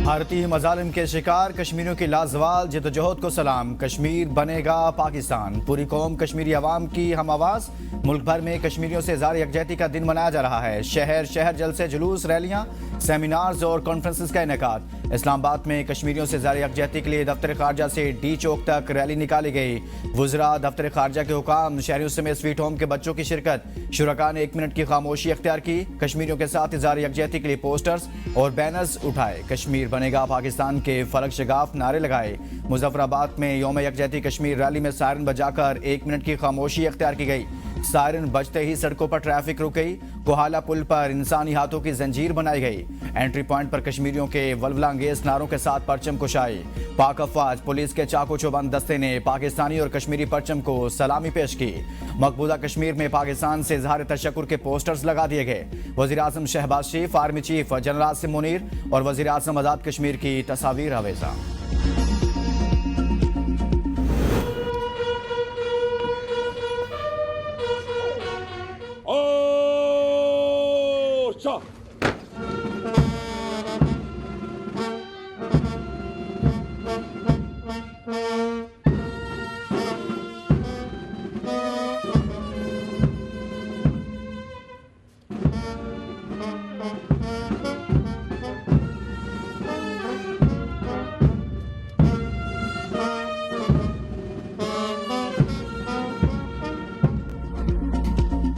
भारतीय मजालिम के शिकार कश्मीरियों की लाजवाल जदोजहद को सलाम। कश्मीर बनेगा पाकिस्तान। पूरी कौम कश्मीरी अवाम की हम आवाज। मुल्क भर में कश्मीरियों से इज़हार यकजहती का दिन मनाया जा रहा है। शहर शहर जलसे, जुलूस, रैलियां, सेमिनार्स और कॉन्फ्रेंसेस का इनेकाद। इस्लामाबाद में कश्मीरियों से इज़हार यकजहती के लिए दफ्तर खारजा से डी चौक तक रैली निकाली गई। वुज़रा, दफ्तर खारजा के हुकाम, शहरियों समेत स्वीट होम के बच्चों की शिरकत। शुरका ने 1 मिनट की खामोशी अख्तियार की। कश्मीरियों के साथ इज़हार यकजहती के लिए पोस्टर्स और बैनर्स उठाए। कश्मीर बनेगा पाकिस्तान के फलक शगाफ नारे लगाए। मुजफ्फराबाद में यौम यकजहती कश्मीर रैली में सायरन बजाकर 1 मिनट की खामोशी अख्तियार की गई। सायरन बजते ही सड़कों पर ट्रैफिक रुक गई। कोहाला पुल पर इंसानी हाथों की जंजीर बनाई गई। एंट्री पॉइंट पर कश्मीरियों के वल्वला अंगेज नारों के साथ परचम कुशाई। पाक अफवाज, पुलिस के चाकू चौबंद दस्ते ने पाकिस्तानी और कश्मीरी परचम को सलामी पेश की। मकबूजा कश्मीर में पाकिस्तान से इजहार तशक्कुर के पोस्टर्स लगा दिए गए। वजीर आजम Shehbaz Sharif, army chief general Asim Munir और वजीर आजम आजाद कश्मीर की तस्वीर आवेजा।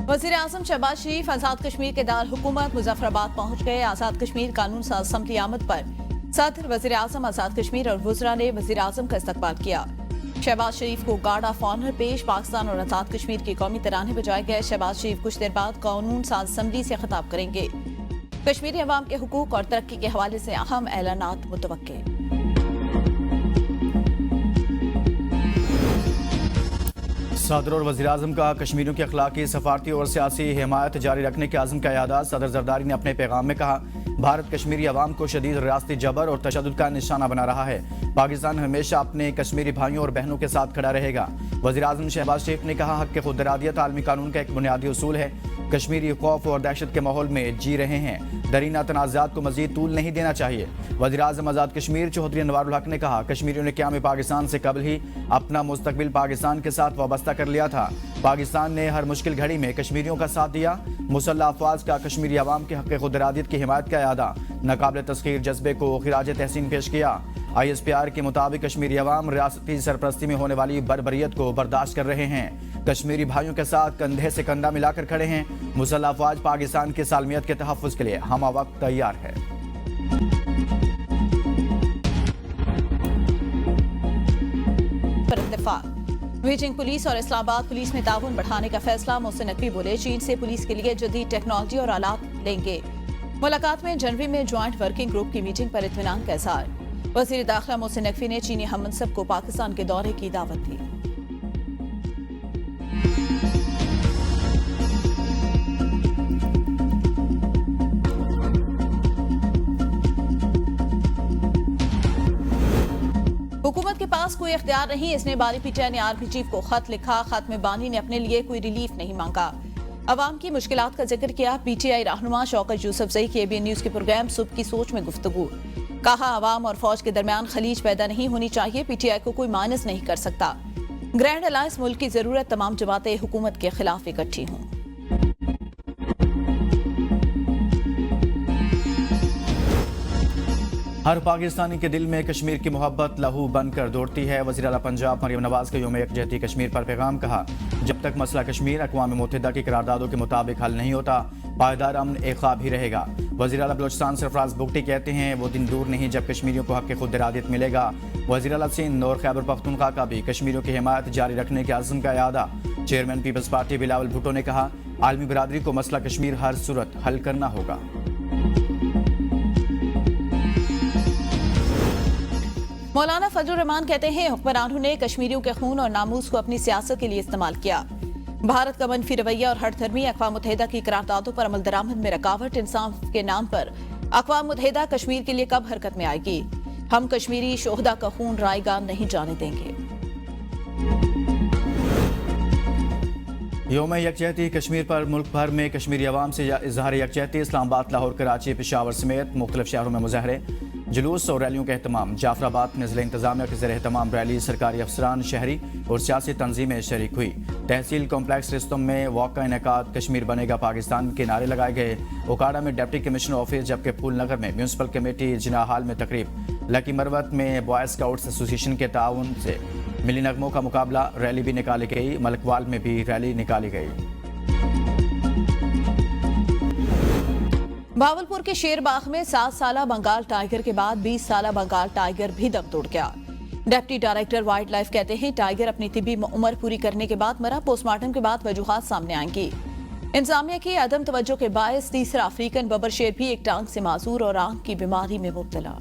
वज़ीर आज़म शहबाज शरीफ आज़ाद कश्मीर के दार हुकूमत मुजफ्फराबाद पहुंच गए। आज़ाद कश्मीर कानून साज असम्बली आमद पर सदर, वज़ीर आज़म आज़ाद कश्मीर और वुज़रा ने वज़ीर आज़म का इस्तकबाल किया। शहबाज शरीफ को गार्ड ऑफ ऑनर पेश। पाकिस्तान और आज़ाद कश्मीर के कौमी तराने बजाए गए। शहबाज शरीफ कुछ देर बाद कानून साज असम्बली से खिताब करेंगे। कश्मीरी अवाम के हुकूक और तरक्की के हवाले से अहम ऐलानात मुतवक्के। सदर और वज़ीर आज़म का कश्मीरियों की अखलाकी, सफारती और सियासी हिमायत जारी रखने के आज़म का यादा। सदर जरदारी ने अपने पैगाम में कहा, भारत कश्मीरी अवाम को शदीद रियासती जबर और तशद्दुद का निशाना बना रहा है। पाकिस्तान हमेशा अपने कश्मीरी भाइयों और बहनों के साथ खड़ा रहेगा। वज़ीर आज़म शहबाज शरीफ ने कहा, हक़ खुद इरादियत आलमी कानून का एक बुनियादी उसूल है। कश्मीरी खौफ और दहशत के माहौल में जी रहे हैं। दरीना तनाज़ात को मज़ीद तूल नहीं देना चाहिए। वज़ीर आज़म आज़ाद कश्मीर चौधरी अनवारुल हक ने कहा, कश्मीरियों ने क़याम पाकिस्तान से कबल ही अपना मुस्तकबिल पाकिस्तान के साथ वाबस्ता कर लिया था। पाकिस्तान ने हर मुश्किल घड़ी में कश्मीरियों का साथ दिया। मुसल्लह अफवाज का कश्मीरी अवाम के हक़ खुद इरादियत की हिमायत का यादा। नाकाबिल तस्खीर जज्बे को खिराज तहसीन पेश किया। ISPR के मुताबिक कश्मीरी अवाम रियासती सरपरस्ती में होने वाली बर्बरियत को बर्दाश्त कर रहे हैं। कश्मीरी भाइयों के साथ कंधे से कंधा मिलाकर खड़े हैं। मुसल्लह अफवाज पाकिस्तान की सालमियत के तहफ़्फ़ुज़ के लिए हम वक्त तैयार है। बीजिंग पुलिस और इस्लामाबाद पुलिस में ताउन बढ़ाने का फैसला। मोहसिन नकवी बोले, चीन से पुलिस के लिए जदीद टेक्नोलॉजी और आलात लेंगे। मुलाकात में जनवरी में ज्वाइंट वर्किंग ग्रुप की मीटिंग पर इत्मीनान का इज़हार। वज़ीर दाखिला मोहसिन नकवी ने चीनी हममनसब को पाकिस्तान के दौरे की दावत दी। हुकूमत के पास कोई इख्तियार नहीं। इसने बारी पीटीआई ने आर्मी चीफ को खत लिखा। खत में बानी ने अपने लिए कोई रिलीफ नहीं मांगा। अवाम की मुश्किलात का जिक्र किया। PTI रहनुमा शौकत यूसुफजई की ABN न्यूज के प्रोग्राम सुबह की सोच में गुफ्तगू। कहा, अवाम और फौज के दरमियान खलीज पैदा नहीं होनी चाहिए। PTI को कोई माइनस नहीं कर सकता। ग्रैंड अलायंस मुल्क की जरूरत, तमाम जमातें हुकूमत के खिलाफ इकट्ठी हों। हर पाकिस्तानी के दिल में कश्मीर की मोहब्बत लहू बनकर दौड़ती है। वज़ीर आला पंजाब मरियम नवाज के यौम यकजहती कश्मीर पर पैगाम। कहा, जब तक मसला कश्मीर अक़वाम मुत्तहिदा की करारदादों के मुताबिक हल नहीं होता, पायदार अमन एक ख्वाब ही रहेगा। वज़ीर आला बलोचिस्तान सरफराज बुगटी कहते हैं, वो दिन दूर नहीं जब कश्मीरियों को हक़ खुद इरादियत मिलेगा। वज़ीर आला सिंध और खैबर पख्तूनख्वा का भी कश्मीरियों की हिमायत जारी रखने के आज़म का यादा। Chairman Peoples Party Bilawal Bhutto ने कहा, आलमी बिरादरी को मसला कश्मीर हर सूरत हल करना होगा। मौलाना फजलुर रहमान कहते हैं, हुक्मरानों ने कश्मीरियों के खून और नामूस को अपनी सियासत के लिए इस्तेमाल किया। भारत का मनफी रवैया और हठधर्मी अक़वाम मुत्तहिदा की करारदादों पर अमल दरामद में रकावट। इंसाफ के नाम पर अक़वाम मुत्तहिदा कश्मीर के लिए कब हरकत में आएगी? हम कश्मीरी शोहदा का खून रायगान नहीं जाने देंगे। यौम यकजहती कश्मीर पर मुल्क भर में कश्मीरी अवाम से इजहार यकजहती। इस्लामाबाद, लाहौर, कराची, पेशावर समेत मुख्तलिफ शहरों में मुजाहरे। जुलूस और रैलियों का एहतमाम। जाफराबाद में जिला इंतजामिया के ज़ेर एहतमाम रैली सरकारी अफसरान, शहरी और सियासी तंजीमें शरीक हुई। तहसील कॉम्प्लेक्स रिस्तम में वॉक का इनेकाद, कश्मीर बनेगा पाकिस्तान के नारे लगाए गए। ओकाड़ा में डिप्टी कमिश्नर ऑफिस, जबकि फूल नगर में म्यूनसिपल कमेटी जिना हाल में तकरीब। लकी मरवत में बॉय स्काउट्स एसोसिएशन के ताउन से मिली नगमों का मुकाबला, रैली भी निकाली गई। मलकवाल में भी रैली निकाली गई। भावलपुर के शेरबाग में 7 साला बंगाल टाइगर के बाद 20 साला बंगाल टाइगर भी दम तोड़ गया। डिप्टी डायरेक्टर वाइल्ड लाइफ कहते हैं टाइगर अपनी तिबी उम्र पूरी करने के बाद मरा। पोस्टमार्टम के बाद वजूहात सामने आएंगी। इंतजामिया की अदम तवज्जो के बायस तीसरा अफ्रीकन बबर शेर भी एक टांग से माजूर और आंख की बीमारी में मुब्तला।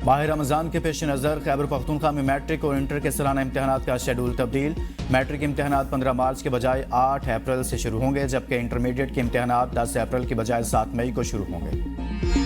माह रमजान के पेश नज़र खैबर पख्तूनख्वा में मैट्रिक और इंटर के सालाना इम्तहानात का शेड्यूल तब्दील। मैट्रिक इम्तहानात 15 मार्च के बजाय 8 अप्रैल से शुरू होंगे, जबकि इंटरमीडिएट के इम्तहानात 10 अप्रैल के बजाय 7 मई को शुरू होंगे।